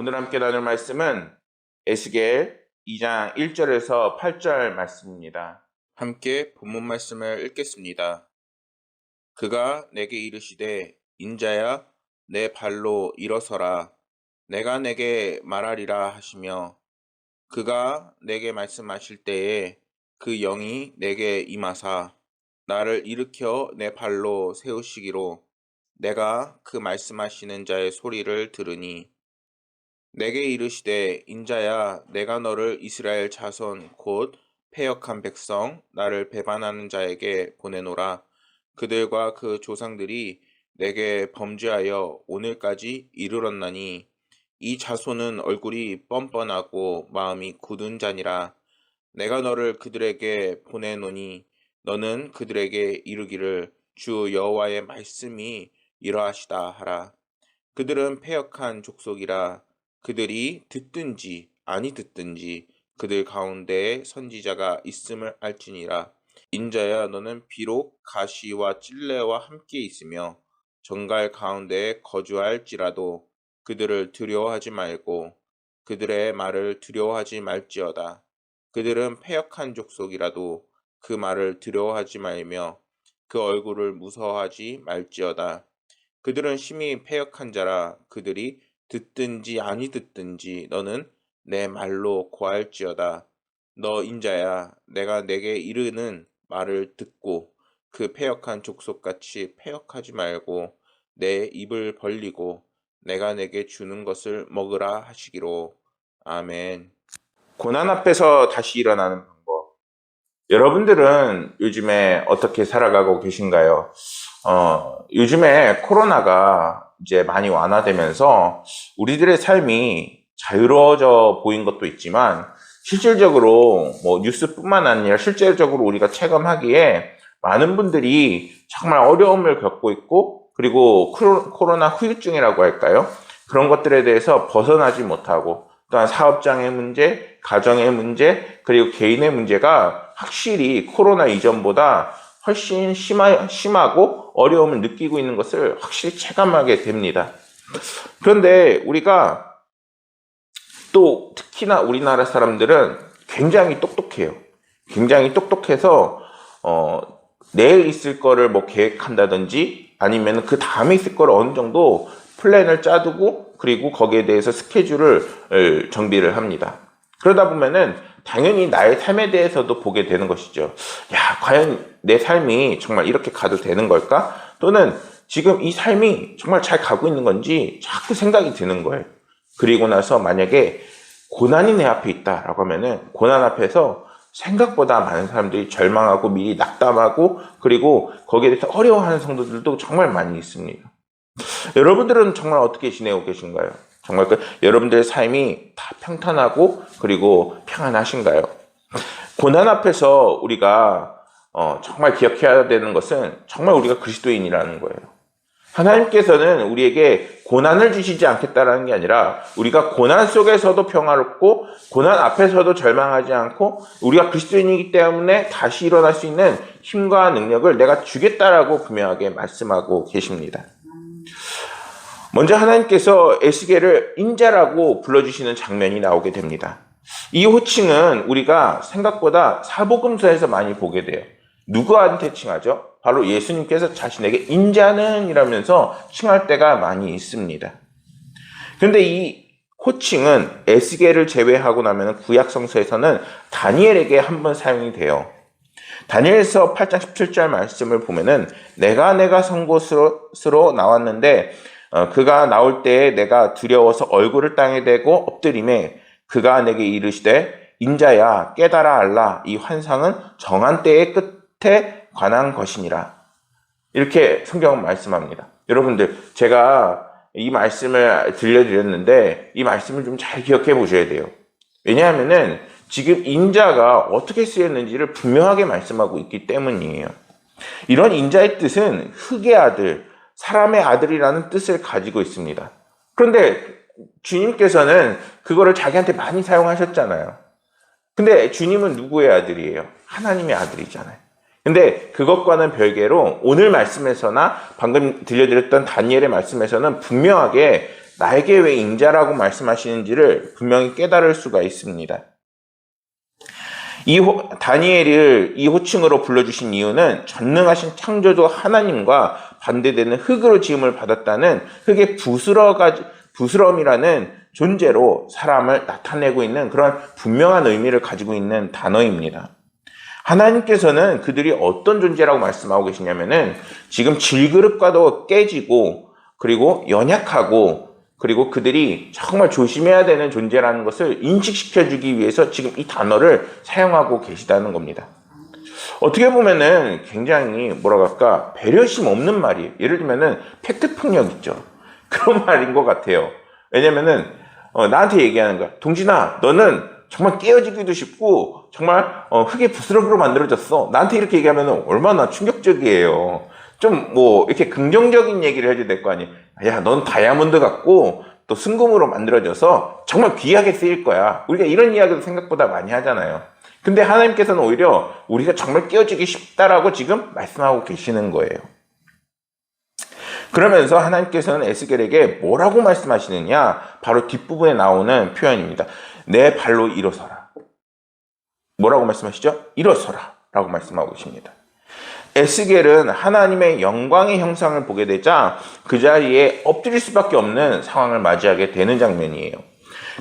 오늘 함께 나눌 말씀은 에스겔 2장 1절에서 8절 말씀입니다. 함께 본문 말씀을 읽겠습니다. 그가 내게 이르시되 인자야 내 발로 일어서라 내가 내게 말하리라 하시며 그가 내게 말씀하실 때에 그 영이 내게 임하사 나를 일으켜 내 발로 세우시기로 내가 그 말씀하시는 자의 소리를 들으니 내게 이르시되 인자야 내가 너를 이스라엘 자손 곧 패역한 백성 나를 배반하는 자에게 보내노라. 그들과 그 조상들이 내게 범죄하여 오늘까지 이르렀나니 이 자손은 얼굴이 뻔뻔하고 마음이 굳은 자니라. 내가 너를 그들에게 보내노니 너는 그들에게 이르기를 주 여호와의 말씀이 이러하시다 하라. 그들은 패역한 족속이라. 그들이 듣든지 아니 듣든지 그들 가운데에 선지자가 있음을 알지니라. 인자야 너는 비록 가시와 찔레와 함께 있으며 정갈 가운데에 거주할지라도 그들을 두려워하지 말고 그들의 말을 두려워하지 말지어다. 그들은 패역한 족속이라도 그 말을 두려워하지 말며 그 얼굴을 무서워하지 말지어다. 그들은 심히 패역한 자라. 그들이 듣든지 아니 듣든지 너는 내 말로 고할지어다. 너 인자야 내가 내게 이르는 말을 듣고 그 패역한 족속같이 패역하지 말고 내 입을 벌리고 내가 내게 주는 것을 먹으라 하시기로. 아멘. 고난 앞에서 다시 일어나는 방법. 여러분들은 요즘에 어떻게 살아가고 계신가요? 요즘에 코로나가 이제 많이 완화되면서 우리들의 삶이 자유로워져 보인 것도 있지만 실질적으로 뉴스뿐만 아니라 실질적으로 우리가 체감하기에 많은 분들이 정말 어려움을 겪고 있고 그리고 코로나 후유증이라고 할까요? 그런 것들에 대해서 벗어나지 못하고 또한 사업장의 문제, 가정의 문제, 그리고 개인의 문제가 확실히 코로나 이전보다 훨씬 심하고 어려움을 느끼고 있는 것을 확실히 체감하게 됩니다. 그런데 우리가 또 특히나 우리나라 사람들은 굉장히 똑똑해요. 굉장히 똑똑해서 내일 있을 거를 계획한다든지 아니면 그 다음에 있을 거를 어느 정도 플랜을 짜두고 그리고 거기에 대해서 스케줄을 정비를 합니다. 그러다 보면은 당연히 나의 삶에 대해서도 보게 되는 것이죠. 야, 과연 내 삶이 정말 이렇게 가도 되는 걸까? 또는 지금 이 삶이 정말 잘 가고 있는 건지 자꾸 생각이 드는 거예요. 그리고 나서 만약에 고난이 내 앞에 있다라고 하면은 고난 앞에서 생각보다 많은 사람들이 절망하고 미리 낙담하고 그리고 거기에 대해서 어려워하는 성도들도 정말 많이 있습니다. 여러분들은 정말 어떻게 지내고 계신가요? 정말 여러분들의 삶이 다 평탄하고 그리고 평안하신가요? 고난 앞에서 우리가 정말 기억해야 되는 것은 정말 우리가 그리스도인이라는 거예요. 하나님께서는 우리에게 고난을 주시지 않겠다라는 게 아니라 우리가 고난 속에서도 평화롭고 고난 앞에서도 절망하지 않고 우리가 그리스도인이기 때문에 다시 일어날 수 있는 힘과 능력을 내가 주겠다라고 분명하게 말씀하고 계십니다. 먼저 하나님께서 에스겔을 인자라고 불러주시는 장면이 나오게 됩니다. 이 호칭은 우리가 생각보다 사복음서에서 많이 보게 돼요. 누구한테 칭하죠? 바로 예수님께서 자신에게 인자는 이라면서 칭할 때가 많이 있습니다. 그런데 이 호칭은 에스겔을 제외하고 나면 구약 성서에서는 다니엘에게 한 번 사용이 돼요. 다니엘서 8장 17절 말씀을 보면은 내가 선 곳으로 나왔는데 그가 나올 때에 내가 두려워서 얼굴을 땅에 대고 엎드림에 그가 내게 이르시되 인자야 깨달아 알라 이 환상은 정한 때의 끝에 관한 것이니라. 이렇게 성경은 말씀합니다. 여러분들 제가 이 말씀을 들려드렸는데 이 말씀을 좀 잘 기억해 보셔야 돼요. 왜냐하면은 지금 인자가 어떻게 쓰였는지를 분명하게 말씀하고 있기 때문이에요. 이런 인자의 뜻은 흑의 아들, 사람의 아들이라는 뜻을 가지고 있습니다. 그런데 주님께서는 그거를 자기한테 많이 사용하셨잖아요. 근데 주님은 누구의 아들이에요? 하나님의 아들이잖아요. 근데 그것과는 별개로 오늘 말씀에서나 방금 들려드렸던 다니엘의 말씀에서는 분명하게 나에게 왜 인자라고 말씀하시는지를 분명히 깨달을 수가 있습니다. 다니엘을 이 호칭으로 불러주신 이유는 전능하신 창조주 하나님과 반대되는 흙으로 지음을 받았다는 흙의 부스럼이라는 존재로 사람을 나타내고 있는 그런 분명한 의미를 가지고 있는 단어입니다. 하나님께서는 그들이 어떤 존재라고 말씀하고 계시냐면은 지금 질그릇과도 깨지고 그리고 연약하고 그리고 그들이 정말 조심해야 되는 존재라는 것을 인식시켜주기 위해서 지금 이 단어를 사용하고 계시다는 겁니다. 어떻게 보면은 굉장히 배려심 없는 말이에요. 예를 들면은 팩트폭력 있죠. 그런 말인 것 같아요. 왜냐면은 나한테 얘기하는 거야. 동진아, 너는 정말 깨어지기도 쉽고 정말 흙의 부스럼으로 만들어졌어. 나한테 이렇게 얘기하면 얼마나 충격적이에요. 좀 이렇게 긍정적인 얘기를 해줘야 될 거 아니에요. 야, 넌 다이아몬드 같고 또 순금으로 만들어져서 정말 귀하게 쓰일 거야. 우리가 이런 이야기도 생각보다 많이 하잖아요. 근데 하나님께서는 오히려 우리가 정말 깨어지기 쉽다라고 지금 말씀하고 계시는 거예요. 그러면서 하나님께서는 에스겔에게 뭐라고 말씀하시느냐? 바로 뒷부분에 나오는 표현입니다. 내 발로 일어서라. 뭐라고 말씀하시죠? 일어서라 라고 말씀하고 계십니다. 에스겔은 하나님의 영광의 형상을 보게 되자 그 자리에 엎드릴 수밖에 없는 상황을 맞이하게 되는 장면이에요.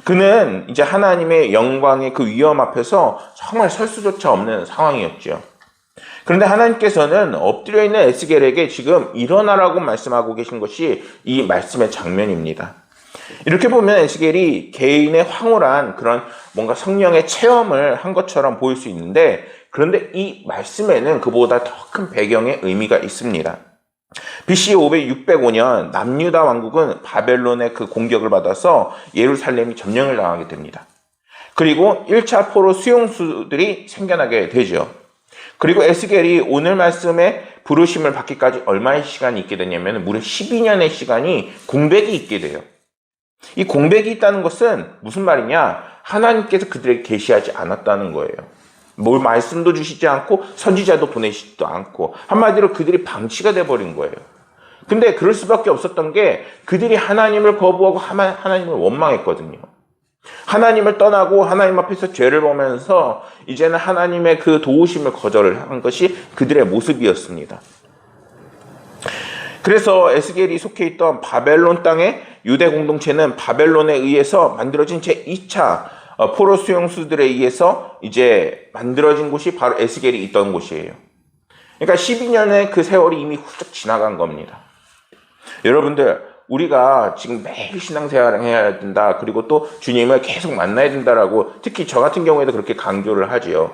그는 이제 하나님의 영광의 그 위엄 앞에서 정말 설 수조차 없는 상황이었죠. 그런데 하나님께서는 엎드려 있는 에스겔에게 지금 일어나라고 말씀하고 계신 것이 이 말씀의 장면입니다. 이렇게 보면 에스겔이 개인의 황홀한 그런 뭔가 성령의 체험을 한 것처럼 보일 수 있는데, 그런데 이 말씀에는 그보다 더 큰 배경의 의미가 있습니다. BC 605년 남유다 왕국은 바벨론의 그 공격을 받아서 예루살렘이 점령을 당하게 됩니다. 그리고 1차 포로 수용수들이 생겨나게 되죠. 그리고 에스겔이 오늘 말씀에 부르심을 받기까지 얼마의 시간이 있게 되냐면 무려 12년의 시간이 공백이 있게 돼요. 이 공백이 있다는 것은 무슨 말이냐? 하나님께서 그들에게 계시하지 않았다는 거예요. 뭘 말씀도 주시지 않고 선지자도 보내시지도 않고, 한마디로 그들이 방치가 돼버린 거예요. 근데 그럴 수밖에 없었던 게 그들이 하나님을 거부하고 하나님을 원망했거든요. 하나님을 떠나고 하나님 앞에서 죄를 보면서 이제는 하나님의 그 도우심을 거절을 한 것이 그들의 모습이었습니다. 그래서 에스겔이 속해 있던 바벨론 땅의 유대 공동체는 바벨론에 의해서 만들어진 제2차 포로 수용수들에 의해서 이제 만들어진 곳이 바로 에스겔이 있던 곳이에요. 그러니까 12년의 그 세월이 이미 훌쩍 지나간 겁니다. 여러분들, 우리가 지금 매일 신앙생활을 해야 된다, 그리고 또 주님을 계속 만나야 된다라고 특히 저 같은 경우에도 그렇게 강조를 하지요.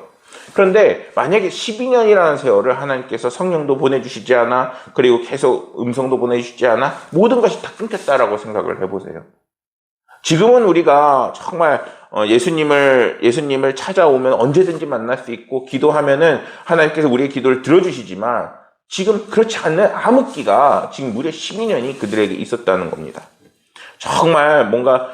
그런데 만약에 12년이라는 세월을 하나님께서 성령도 보내주시지 않아, 그리고 계속 음성도 보내주시지 않아, 모든 것이 다 끊겼다라고 생각을 해보세요. 지금은 우리가 정말 예수님을 찾아오면 언제든지 만날 수 있고, 기도하면은 하나님께서 우리의 기도를 들어주시지만, 지금 그렇지 않는 암흑기가 지금 무려 12년이 그들에게 있었다는 겁니다. 정말 뭔가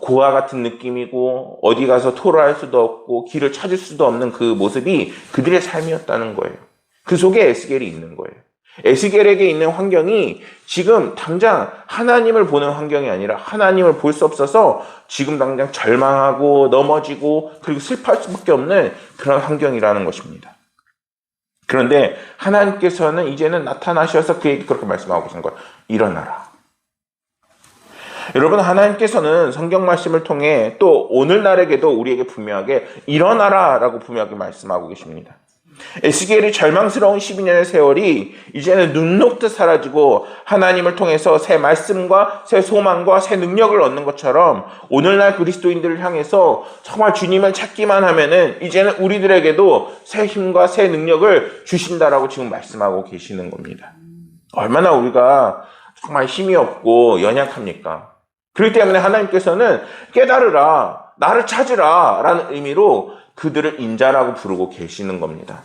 고아 같은 느낌이고, 어디 가서 토로할 수도 없고 길을 찾을 수도 없는 그 모습이 그들의 삶이었다는 거예요. 그 속에 에스겔이 있는 거예요. 에스겔에게 있는 환경이 지금 당장 하나님을 보는 환경이 아니라 하나님을 볼 수 없어서 지금 당장 절망하고 넘어지고 그리고 슬퍼할 수밖에 없는 그런 환경이라는 것입니다. 그런데 하나님께서는 이제는 나타나셔서 그에게 그렇게 말씀하고 계신 거예요. 일어나라. 여러분, 하나님께서는 성경 말씀을 통해 또 오늘날에게도 우리에게 분명하게 일어나라 라고 분명하게 말씀하고 계십니다. 에스겔이 절망스러운 12년의 세월이 이제는 눈 녹듯 사라지고 하나님을 통해서 새 말씀과 새 소망과 새 능력을 얻는 것처럼 오늘날 그리스도인들을 향해서 정말 주님을 찾기만 하면은 이제는 우리들에게도 새 힘과 새 능력을 주신다라고 지금 말씀하고 계시는 겁니다. 얼마나 우리가 정말 힘이 없고 연약합니까? 그렇기 때문에 하나님께서는 깨달으라, 나를 찾으라 라는 의미로 그들을 인자라고 부르고 계시는 겁니다.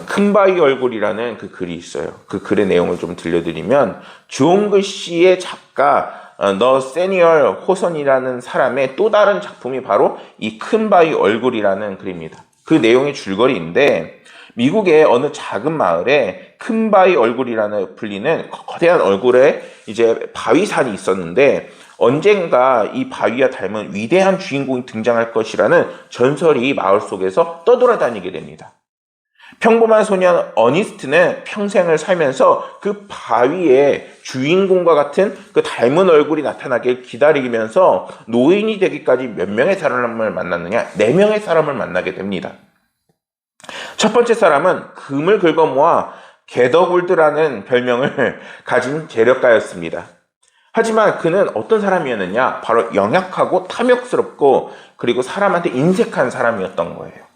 큰 바위 얼굴이라는 그 글이 있어요. 그 글의 내용을 좀 들려드리면, 주홍 글씨의 작가 너세니얼 호선이라는 사람의 또 다른 작품이 바로 이 큰 바위 얼굴이라는 글입니다. 그 내용의 줄거리인데, 미국의 어느 작은 마을에 큰 바위 얼굴이라는 불리는 거대한 얼굴에 이제 바위산이 있었는데 언젠가 이 바위와 닮은 위대한 주인공이 등장할 것이라는 전설이 마을 속에서 떠돌아다니게 됩니다. 평범한 소년 어니스트는 평생을 살면서 그 바위의 주인공과 같은 그 닮은 얼굴이 나타나길 기다리면서 노인이 되기까지 몇 명의 사람을 만났느냐? 4명의 사람을 만나게 됩니다. 첫 번째 사람은 금을 긁어 모아 게더골드라는 별명을 가진 재력가였습니다. 하지만 그는 어떤 사람이었느냐? 바로 영약하고 탐욕스럽고 그리고 사람한테 인색한 사람이었던 거예요.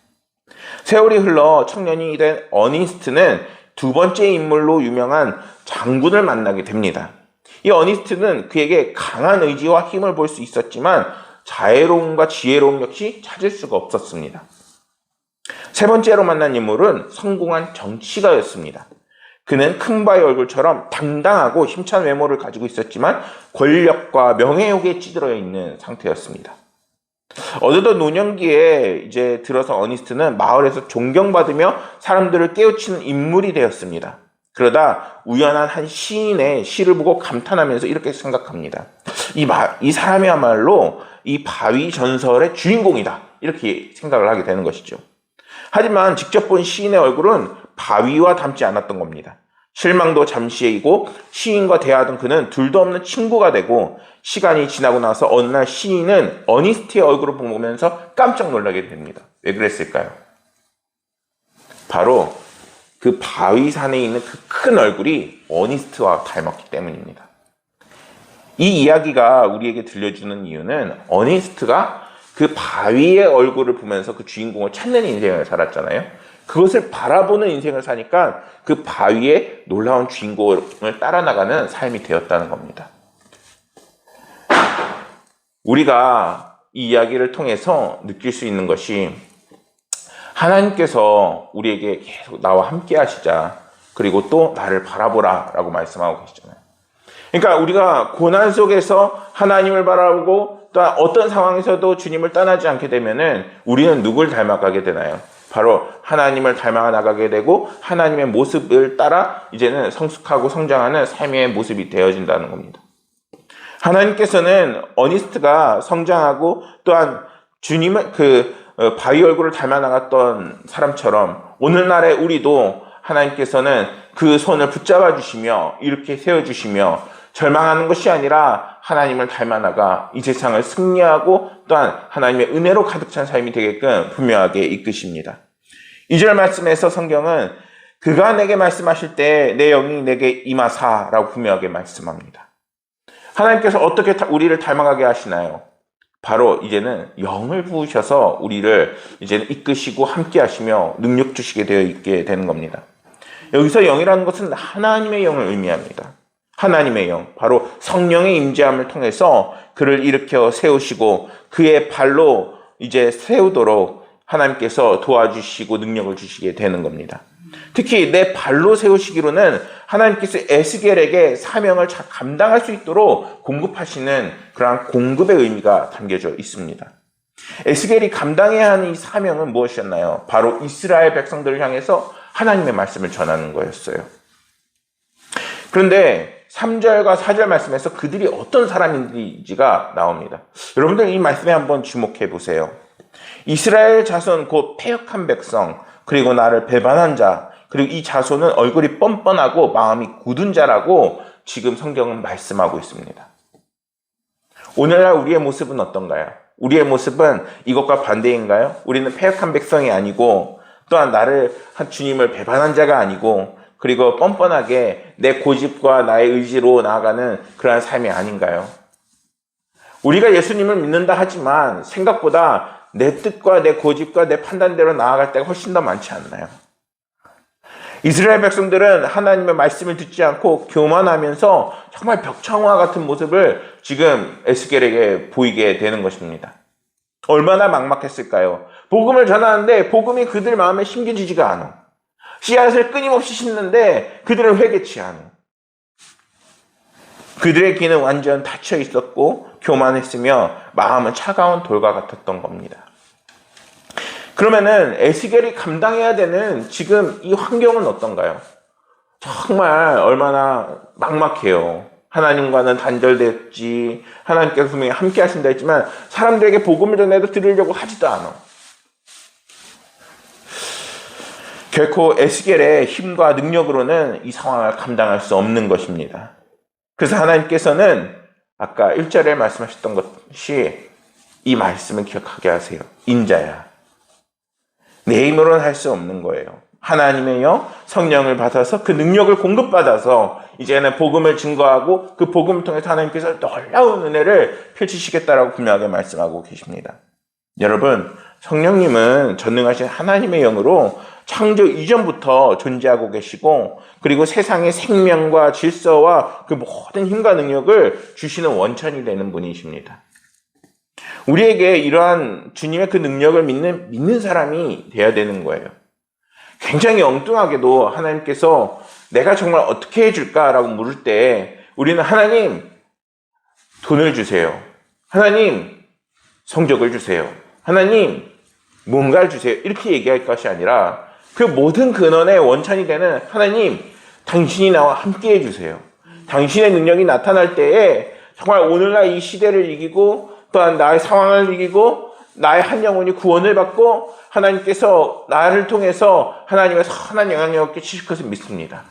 세월이 흘러 청년이 된 어니스트는 두 번째 인물로 유명한 장군을 만나게 됩니다. 이 어니스트는 그에게 강한 의지와 힘을 볼 수 있었지만 자애로움과 지혜로움 역시 찾을 수가 없었습니다. 세 번째로 만난 인물은 성공한 정치가였습니다. 그는 큰 바위 얼굴처럼 당당하고 힘찬 외모를 가지고 있었지만 권력과 명예욕에 찌들어 있는 상태였습니다. 어느덧 노년기에 이제 들어서 어니스트는 마을에서 존경받으며 사람들을 깨우치는 인물이 되었습니다. 그러다 우연한 한 시인의 시를 보고 감탄하면서 이렇게 생각합니다. 이 사람이야말로 이 바위 전설의 주인공이다. 이렇게 생각을 하게 되는 것이죠. 하지만 직접 본 시인의 얼굴은 바위와 닮지 않았던 겁니다. 실망도 잠시이고 시인과 대화하던 그는 둘도 없는 친구가 되고 시간이 지나고 나서 어느 날 시인은 어니스트의 얼굴을 보면서 깜짝 놀라게 됩니다. 왜 그랬을까요? 바로 그 바위산에 있는 그 큰 얼굴이 어니스트와 닮았기 때문입니다. 이 이야기가 우리에게 들려주는 이유는 어니스트가 그 바위의 얼굴을 보면서 그 주인공을 찾는 인생을 살았잖아요. 그것을 바라보는 인생을 사니까 그 바위의 놀라운 주인공을 따라 나가는 삶이 되었다는 겁니다. 우리가 이 이야기를 통해서 느낄 수 있는 것이 하나님께서 우리에게 계속 나와 함께 하시자, 그리고 또 나를 바라보라 라고 말씀하고 계시잖아요. 그러니까 우리가 고난 속에서 하나님을 바라보고 또 어떤 상황에서도 주님을 떠나지 않게 되면은 우리는 누굴 닮아가게 되나요? 바로 하나님을 닮아 나가게 되고 하나님의 모습을 따라 이제는 성숙하고 성장하는 삶의 모습이 되어진다는 겁니다. 하나님께서는 어니스트가 성장하고 또한 주님의 바위 얼굴을 닮아 나갔던 사람처럼 오늘날의 우리도 하나님께서는 그 손을 붙잡아 주시며 이렇게 세워주시며 절망하는 것이 아니라 하나님을 닮아 나가 이 세상을 승리하고 또한 하나님의 은혜로 가득 찬 삶이 되게끔 분명하게 이끄십니다. 2절 말씀에서 성경은 그가 내게 말씀하실 때 내 영이 내게 임하사라고 분명하게 말씀합니다. 하나님께서 어떻게 우리를 닮아가게 하시나요? 바로 이제는 영을 부으셔서 우리를 이제는 이끄시고 함께 하시며 능력 주시게 되어 있게 되는 겁니다. 여기서 영이라는 것은 하나님의 영을 의미합니다. 하나님의 영, 바로 성령의 임재함을 통해서 그를 일으켜 세우시고 그의 발로 이제 세우도록 하나님께서 도와주시고 능력을 주시게 되는 겁니다. 특히 내 발로 세우시기로는 하나님께서 에스겔에게 사명을 잘 감당할 수 있도록 공급하시는 그러한 공급의 의미가 담겨져 있습니다. 에스겔이 감당해야 하는 이 사명은 무엇이었나요? 바로 이스라엘 백성들을 향해서 하나님의 말씀을 전하는 거였어요. 그런데 3절과 4절 말씀에서 그들이 어떤 사람인지가 나옵니다. 여러분들 이 말씀에 한번 주목해 보세요. 이스라엘 자손 곧 패역한 백성, 그리고 나를 배반한 자, 그리고 이 자손은 얼굴이 뻔뻔하고 마음이 굳은 자라고 지금 성경은 말씀하고 있습니다. 오늘날 우리의 모습은 어떤가요? 우리의 모습은 이것과 반대인가요? 우리는 패역한 백성이 아니고 또한 나를 주님을 배반한 자가 아니고 그리고 뻔뻔하게 내 고집과 나의 의지로 나아가는 그러한 삶이 아닌가요? 우리가 예수님을 믿는다 하지만 생각보다 내 뜻과 내 고집과 내 판단대로 나아갈 때가 훨씬 더 많지 않나요? 이스라엘 백성들은 하나님의 말씀을 듣지 않고 교만하면서 정말 벽창화 같은 모습을 지금 에스겔에게 보이게 되는 것입니다. 얼마나 막막했을까요? 복음을 전하는데 복음이 그들 마음에 심겨지지가 않아. 씨앗을 끊임없이 심는데 그들은 회개치 않아. 그들의 귀는 완전 닫혀 있었고 교만했으며 마음은 차가운 돌과 같았던 겁니다. 그러면은 에스겔이 감당해야 되는 지금 이 환경은 어떤가요? 정말 얼마나 막막해요. 하나님과는 단절됐지, 하나님께서 분명히 함께 하신다 했지만 사람들에게 복음을 전해도 들으려고 하지도 않아. 결코 에스겔의 힘과 능력으로는 이 상황을 감당할 수 없는 것입니다. 그래서 하나님께서는 아까 1절에 말씀하셨던 것이 이 말씀을 기억하게 하세요. 인자야, 내 힘으로는 할 수 없는 거예요. 하나님의요 성령을 받아서 그 능력을 공급받아서 이제는 복음을 증거하고 그 복음을 통해서 하나님께서 놀라운 은혜를 펼치시겠다라고 분명하게 말씀하고 계십니다. 여러분, 성령님은 전능하신 하나님의 영으로 창조 이전부터 존재하고 계시고, 그리고 세상의 생명과 질서와 그 모든 힘과 능력을 주시는 원천이 되는 분이십니다. 우리에게 이러한 주님의 그 능력을 믿는 사람이 되어야 되는 거예요. 굉장히 엉뚱하게도 하나님께서 내가 정말 어떻게 해줄까라고 물을 때 우리는 하나님 돈을 주세요, 하나님 성적을 주세요, 하나님 뭔가를 주세요, 이렇게 얘기할 것이 아니라 그 모든 근원의 원천이 되는 하나님, 당신이 나와 함께 해주세요. 당신의 능력이 나타날 때에 정말 오늘날 이 시대를 이기고 또한 나의 상황을 이기고 나의 한 영혼이 구원을 받고 하나님께서 나를 통해서 하나님의 선한 영향력을 끼치실 것을 믿습니다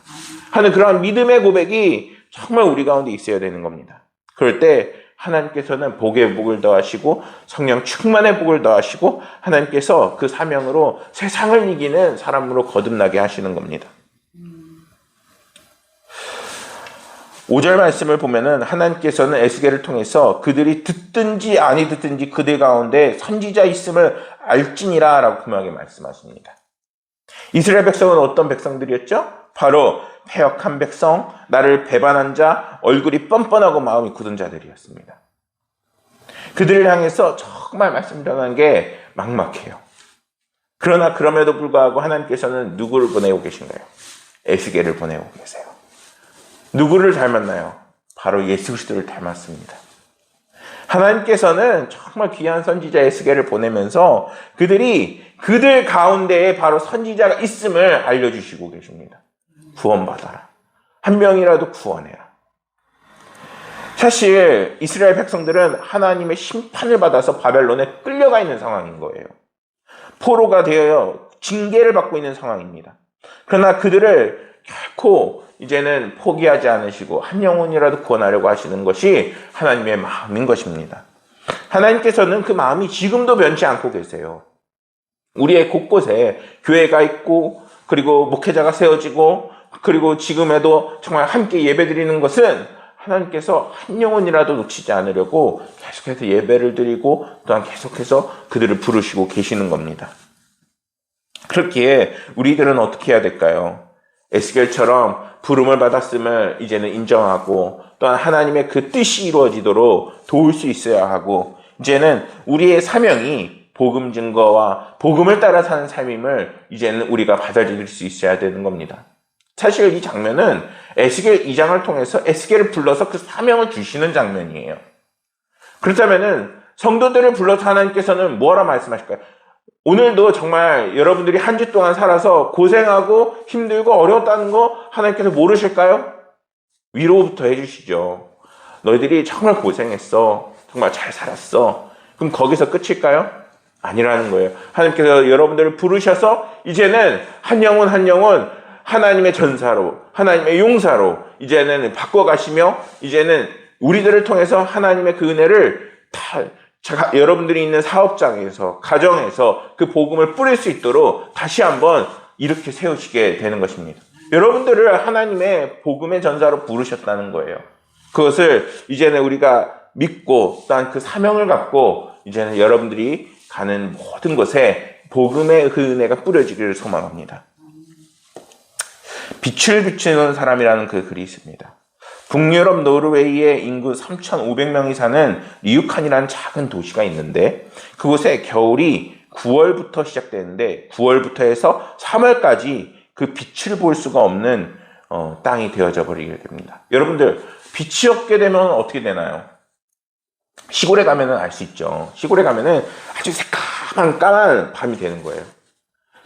하는 그러한 믿음의 고백이 정말 우리 가운데 있어야 되는 겁니다. 그럴 때 하나님께서는 복의 복을 더하시고 성령 충만의 복을 더하시고 하나님께서 그 사명으로 세상을 이기는 사람으로 거듭나게 하시는 겁니다. 5절 말씀을 보면은 하나님께서는 에스겔을 통해서 그들이 듣든지 아니 듣든지 그들 가운데 선지자 있음을 알지니라 라고 분명하게 말씀하십니다. 이스라엘 백성은 어떤 백성들이었죠? 바로 패역한 백성, 나를 배반한 자, 얼굴이 뻔뻔하고 마음이 굳은 자들이었습니다. 그들을 향해서 정말 말씀 전하는 게 막막해요. 그러나 그럼에도 불구하고 하나님께서는 누구를 보내고 계신가요? 에스겔을 보내고 계세요. 누구를 닮았나요? 바로 예수 그리스도를 닮았습니다. 하나님께서는 정말 귀한 선지자 에스겔을 보내면서 그들 가운데에 바로 선지자가 있음을 알려주시고 계십니다. 구원받아라. 한 명이라도 구원해라. 사실 이스라엘 백성들은 하나님의 심판을 받아서 바벨론에 끌려가 있는 상황인 거예요. 포로가 되어 징계를 받고 있는 상황입니다. 그러나 그들을 결코 이제는 포기하지 않으시고 한 영혼이라도 구원하려고 하시는 것이 하나님의 마음인 것입니다. 하나님께서는 그 마음이 지금도 변치 않고 계세요. 우리의 곳곳에 교회가 있고 그리고 목회자가 세워지고 그리고 지금에도 정말 함께 예배드리는 것은 하나님께서 한 영혼이라도 놓치지 않으려고 계속해서 예배를 드리고 또한 계속해서 그들을 부르시고 계시는 겁니다. 그렇기에 우리들은 어떻게 해야 될까요? 에스겔처럼 부름을 받았음을 이제는 인정하고 또한 하나님의 그 뜻이 이루어지도록 도울 수 있어야 하고, 이제는 우리의 사명이 복음 증거와 복음을 따라 사는 삶임을 이제는 우리가 받아들일 수 있어야 되는 겁니다. 사실 이 장면은 에스겔 2장을 통해서 에스겔을 불러서 그 사명을 주시는 장면이에요. 그렇다면은 성도들을 불러서 하나님께서는 뭐라 말씀하실까요? 오늘도 정말 여러분들이 한 주 동안 살아서 고생하고 힘들고 어려웠다는 거 하나님께서 모르실까요? 위로부터 해주시죠. 너희들이 정말 고생했어. 정말 잘 살았어. 그럼 거기서 끝일까요? 아니라는 거예요. 하나님께서 여러분들을 부르셔서 이제는 한 영혼 한 영혼 하나님의 전사로, 하나님의 용사로 이제는 바꿔가시며 이제는 우리들을 통해서 하나님의 그 은혜를 다 여러분들이 있는 사업장에서, 가정에서 그 복음을 뿌릴 수 있도록 다시 한번 이렇게 세우시게 되는 것입니다. 여러분들을 하나님의 복음의 전사로 부르셨다는 거예요. 그것을 이제는 우리가 믿고 또한 그 사명을 갖고 이제는 여러분들이 가는 모든 곳에 복음의 그 은혜가 뿌려지기를 소망합니다. 빛을 비추는 사람이라는 그 글이 있습니다. 북유럽 노르웨이의 인구 3,500명이 사는 리우칸이라는 작은 도시가 있는데 그곳에 겨울이 9월부터 시작되는데 9월부터 해서 3월까지 그 빛을 볼 수가 없는 땅이 되어져 버리게 됩니다. 여러분들 빛이 없게 되면 어떻게 되나요? 시골에 가면은 알 수 있죠. 시골에 가면은 아주 까만 밤이 되는 거예요.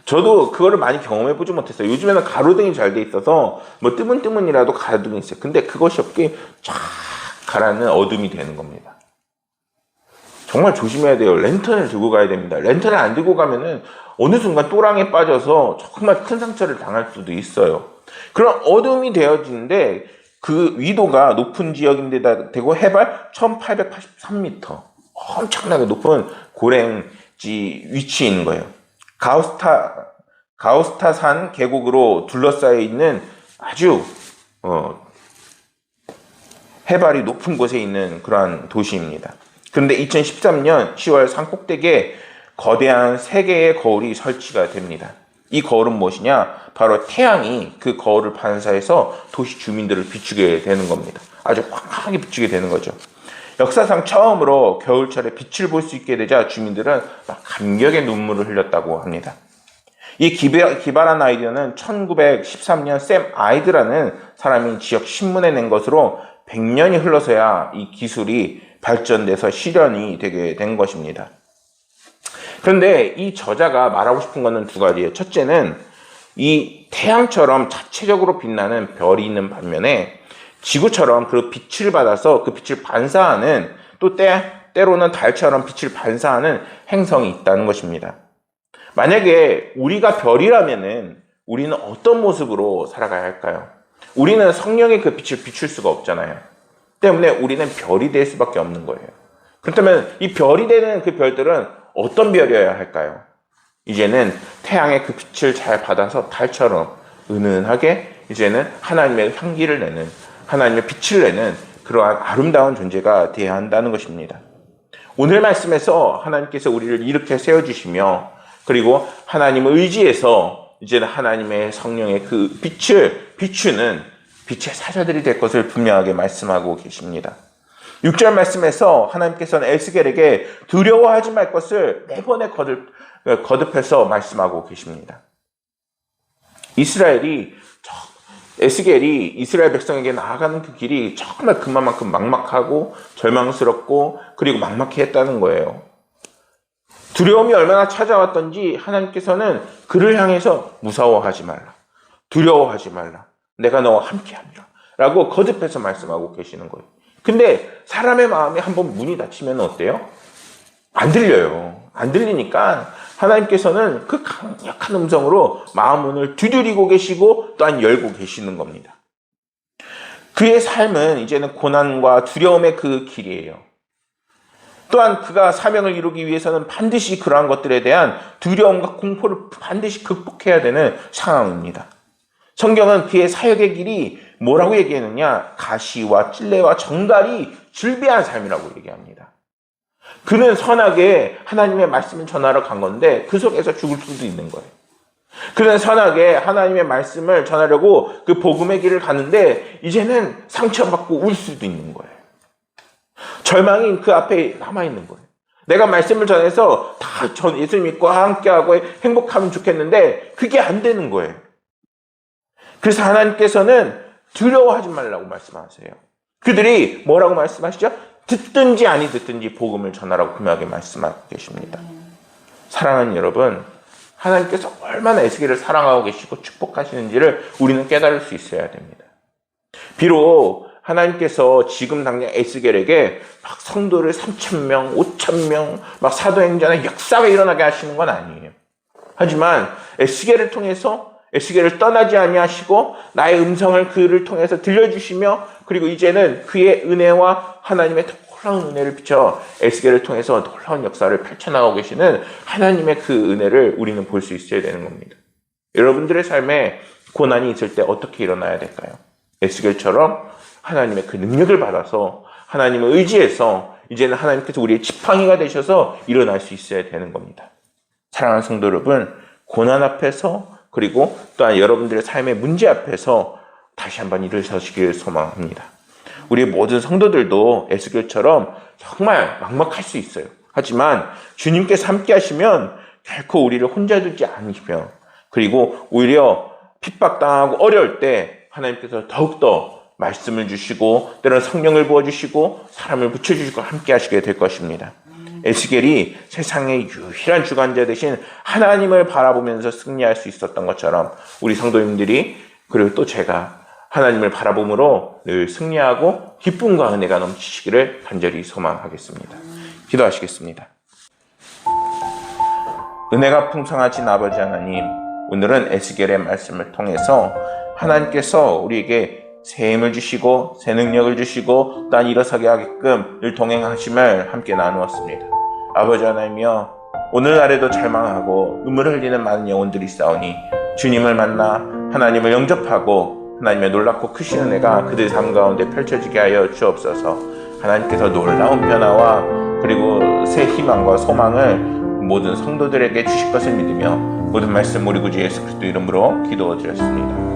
저도 그거를 많이 경험해 보지 못했어요. 요즘에는 가로등이 잘 돼 있어서 뭐 뜨문뜨문이라도 가로등이 있어요. 근데 그것이 없게 쫙 가라앉는 어둠이 되는 겁니다. 정말 조심해야 돼요. 랜턴을 들고 가야 됩니다. 랜턴을 안 들고 가면은 어느 순간 또랑에 빠져서 정말 큰 상처를 당할 수도 있어요. 그런 어둠이 되어지는데 그 위도가 높은 지역인데다 대고 해발 1883m, 엄청나게 높은 고랭지 위치에 있는 거예요. 가우스타산 계곡으로 둘러싸여 있는 아주 해발이 높은 곳에 있는 그러한 도시입니다. 그런데 2013년 10월 산꼭대기에 거대한 3개의 거울이 설치가 됩니다. 이 거울은 무엇이냐? 바로 태양이 그 거울을 반사해서 도시 주민들을 비추게 되는 겁니다. 아주 환하게 비추게 되는 거죠. 역사상 처음으로 겨울철에 빛을 볼 수 있게 되자 주민들은 막 감격의 눈물을 흘렸다고 합니다. 이 기발한 아이디어는 1913년 샘 아이드라는 사람이 지역 신문에 낸 것으로 100년이 흘러서야 이 기술이 발전돼서 실현이 되게 된 것입니다. 그런데 이 저자가 말하고 싶은 것은 2가지예요. 첫째는 이 태양처럼 자체적으로 빛나는 별이 있는 반면에 지구처럼 그 빛을 받아서 그 빛을 반사하는 또 때로는 달처럼 빛을 반사하는 행성이 있다는 것입니다. 만약에 우리가 별이라면은 우리는 어떤 모습으로 살아가야 할까요? 우리는 성령의 그 빛을 비출 수가 없잖아요. 때문에 우리는 별이 될 수밖에 없는 거예요. 그렇다면 이 별이 되는 그 별들은 어떤 별이어야 할까요? 이제는 태양의 그 빛을 잘 받아서 달처럼 은은하게 이제는 하나님의 향기를 내는, 하나님의 빛을 내는 그러한 아름다운 존재가 되어야 한다는 것입니다. 오늘 말씀에서 하나님께서 우리를 이렇게 세워주시며 그리고 하나님을 의지해서 이제는 하나님의 성령의 그 빛을 비추는 빛의 사자들이 될 것을 분명하게 말씀하고 계십니다. 6절 말씀에서 하나님께서는 에스겔에게 두려워하지 말 것을 4번에 거듭해서 말씀하고 계십니다. 에스겔이 이스라엘 백성에게 나아가는 그 길이 정말 그만큼 막막하고 절망스럽고 그리고 막막해 했다는 거예요. 두려움이 얼마나 찾아왔던지 하나님께서는 그를 향해서 무서워하지 말라, 두려워하지 말라, 내가 너와 함께함이라 라고 거듭해서 말씀하고 계시는 거예요. 근데 사람의 마음에 한번 문이 닫히면 어때요? 안 들려요. 안 들리니까 하나님께서는 그 강력한 음성으로 마음 문을 두드리고 계시고 또한 열고 계시는 겁니다. 그의 삶은 이제는 고난과 두려움의 그 길이에요. 또한 그가 사명을 이루기 위해서는 반드시 그러한 것들에 대한 두려움과 공포를 반드시 극복해야 되는 상황입니다. 성경은 그의 사역의 길이 뭐라고 얘기했느냐? 가시와 찔레와 정갈이 질비한 삶이라고 얘기합니다. 그는 선하게 하나님의 말씀을 전하러 간 건데 그 속에서 죽을 수도 있는 거예요. 그는 선하게 하나님의 말씀을 전하려고 그 복음의 길을 가는데 이제는 상처받고 울 수도 있는 거예요. 절망이 그 앞에 남아있는 거예요. 내가 말씀을 전해서 다 예수 믿고 함께하고 행복하면 좋겠는데 그게 안 되는 거예요. 그래서 하나님께서는 두려워하지 말라고 말씀하세요. 그들이 뭐라고 말씀하시죠? 듣든지 아니 듣든지 복음을 전하라고 분명하게 말씀하고 계십니다. 사랑하는 여러분, 하나님께서 얼마나 에스겔을 사랑하고 계시고 축복하시는지를 우리는 깨달을 수 있어야 됩니다. 비록 하나님께서 지금 당장 에스겔에게 막 성도를 3,000명, 5,000명, 막 사도행전의 역사가 일어나게 하시는 건 아니에요. 하지만 에스겔을 통해서 에스겔을 떠나지 아니하시고 나의 음성을 그를 통해서 들려주시며 그리고 이제는 그의 은혜와 하나님의 놀라운 은혜를 비춰 에스겔을 통해서 놀라운 역사를 펼쳐나가고 계시는 하나님의 그 은혜를 우리는 볼 수 있어야 되는 겁니다. 여러분들의 삶에 고난이 있을 때 어떻게 일어나야 될까요? 에스겔처럼 하나님의 그 능력을 받아서 하나님을 의지해서 이제는 하나님께서 우리의 지팡이가 되셔서 일어날 수 있어야 되는 겁니다. 사랑하는 성도 여러분, 고난 앞에서 그리고 또한 여러분들의 삶의 문제 앞에서 다시 한번 일어서시길 소망합니다. 우리 모든 성도들도 에스겔처럼 정말 막막할 수 있어요. 하지만 주님께서 함께 하시면 결코 우리를 혼자 두지 않으시며 그리고 오히려 핍박당하고 어려울 때 하나님께서 더욱더 말씀을 주시고 때로는 성령을 부어주시고 사람을 붙여주시고 함께 하시게 될 것입니다. 에스겔이 세상의 유일한 주관자 되신 하나님을 바라보면서 승리할 수 있었던 것처럼 우리 성도님들이 그리고 또 제가 하나님을 바라봄으로 늘 승리하고 기쁨과 은혜가 넘치시기를 간절히 소망하겠습니다. 기도하시겠습니다. 은혜가 풍성하신 아버지 하나님, 오늘은 에스겔의 말씀을 통해서 하나님께서 우리에게 새 힘을 주시고 새 능력을 주시고 또한 일어서게 하게끔 늘 동행하심을 함께 나누었습니다. 아버지 하나님이여, 오늘날에도 절망하고 눈물을 흘리는 많은 영혼들이 있사오니 주님을 만나 하나님을 영접하고 하나님의 놀랍고 크신 은혜가 그들의 삶 가운데 펼쳐지게 하여 주옵소서. 하나님께서 놀라운 변화와 그리고 새 희망과 소망을 모든 성도들에게 주실 것을 믿으며 모든 말씀 우리 구주 예수 그리스도 이름으로 기도드렸습니다.